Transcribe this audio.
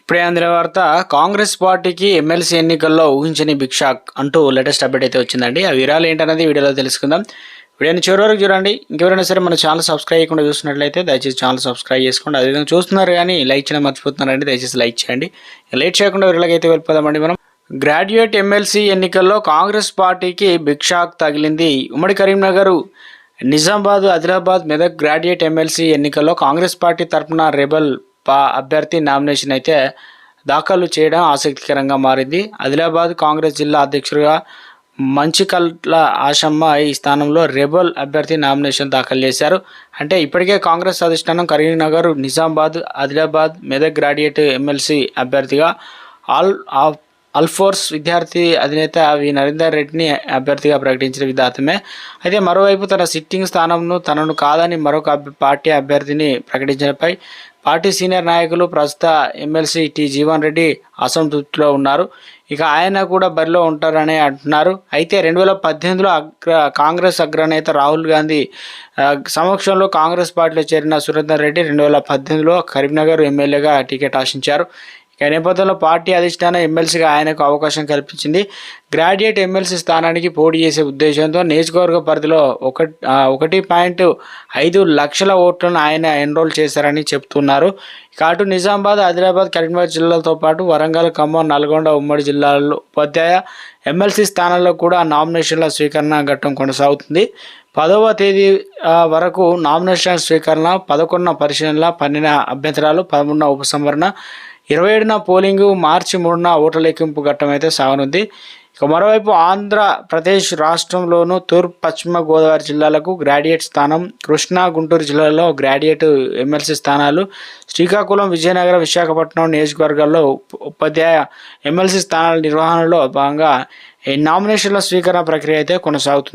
ఇప్పుడే అందిన వార్త కాంగ్రెస్ పార్టీకి ఎమ్మెల్సీ ఎన్నికల్లో ఊహించని బిగ్ షాక్ అంటూ లేటెస్ట్ అప్డేట్ అయితే వచ్చిందండి. ఆ వివరాలు ఏంటనేది వీడియోలో తెలుసుకుందాం. వీడియోని చివరి వరకు చూడండి. ఇంకెవరైనా సరే మన ఛానల్ సబ్స్క్రైబ్ చేయకుండా చూసినట్లయితే దయచేసి ఛానల్ సబ్స్క్రైబ్ చేసుకోండి. అదేవిధంగా చూస్తున్నారు కానీ లైక్ చేయడం మర్చిపోతున్నారండి, దయచేసి లైక్ చేయండి. లేట్ చేయకుండా వీళ్ళకి అయితే వెళ్ళిపోదామండి. మనం గ్రాడ్యుయేట్ ఎమ్మెల్సీ ఎన్నికల్లో కాంగ్రెస్ పార్టీకి బిగ్ షాక్ తగిలింది. ఉమ్మడి కరీంనగర్, నిజామాబాద్, ఆదిలాబాద్, మెదక్ గ్రాడ్యుయేట్ ఎమ్మెల్సీ ఎన్నికల్లో కాంగ్రెస్ పార్టీ తరఫున రెబల్ అభ్యర్థి నామినేషన్ అయితే దాఖలు చేయడం ఆసక్తికరంగా మారింది. ఆదిలాబాద్ కాంగ్రెస్ జిల్లా అధ్యక్షుడిగా మంచికల్ల ఆశమ్మ ఈ స్థానంలో రెబల్ అభ్యర్థి నామినేషన్ దాఖలు చేశారు. అంటే ఇప్పటికే కాంగ్రెస్ అధిష్టానం కరీంనగర్, నిజామాబాద్, ఆదిలాబాద్, మెదక్ గ్రాడ్యుయేట్ ఎమ్మెల్సీ అభ్యర్థిగా అల్ఫోర్స్ విద్యార్థి అధినేత వి నరేందర్ రెడ్డిని అభ్యర్థిగా ప్రకటించిన విధాతమే. అయితే మరోవైపు తన సిట్టింగ్ స్థానంను తనను కాదని మరొక పార్టీ అభ్యర్థిని ప్రకటించడంపై పార్టీ సీనియర్ నాయకులు ప్రస్తుత ఎమ్మెల్సీ టి జీవన్ రెడ్డి అసంతృప్తిలో ఉన్నారు. ఇక ఆయన కూడా బరిలో ఉంటారని అంటున్నారు. అయితే 2018లో కాంగ్రెస్ అగ్రనేత రాహుల్ గాంధీ సమక్షంలో కాంగ్రెస్ పార్టీలో చేరిన సురేందర్ రెడ్డి 2018లో కరీంనగర్ ఎమ్మెల్యేగా టికెట్ ఆశించారు. ఈ నేపథ్యంలో పార్టీ అధిష్టానం ఎమ్మెల్సీగా ఆయనకు అవకాశం కల్పించింది. గ్రాడ్యుయేట్ ఎమ్మెల్సీ స్థానానికి పోటీ చేసే ఉద్దేశంతో నియోజకవర్గ పరిధిలో 1.5 లక్షల ఓట్లను ఆయన ఎన్రోల్ చేశారని చెబుతున్నారు. ఇక అటు నిజామాబాద్, ఆదిలాబాద్, కరీంనగర్ జిల్లాలతో పాటు వరంగల్, ఖమ్మం, నల్గొండ ఉమ్మడి జిల్లాల్లో ఉపాధ్యాయ ఎమ్మెల్సీ స్థానాల్లో కూడా నామినేషన్ల స్వీకరణ ఘట్టం కొనసాగుతుంది. 10వ తేదీ వరకు నామినేషన్ స్వీకరణ, 11న పరిశీలన, 12న అభ్యంతరాలు, 13న ఉపసంహరణ, 27న పోలింగు, మార్చి 3న ఓట్ల లెక్కింపు ఘట్టం అయితే సాగనుంది. ఇక మరోవైపు ఆంధ్రప్రదేశ్ రాష్ట్రంలోనూ తూర్పు, పశ్చిమ గోదావరి జిల్లాలకు గ్రాడ్యుయేట్ స్థానం, కృష్ణా, గుంటూరు జిల్లాలో గ్రాడ్యుయేట్ ఎమ్మెల్సీ స్థానాలు, శ్రీకాకుళం, విజయనగరం, విశాఖపట్నం నియోజకవర్గాల్లో ఉపాధ్యాయ ఎమ్మెల్సీ స్థానాల నిర్వహణలో భాగంగా ఈ నామినేషన్ల స్వీకరణ ప్రక్రియ అయితే కొనసాగుతుంది.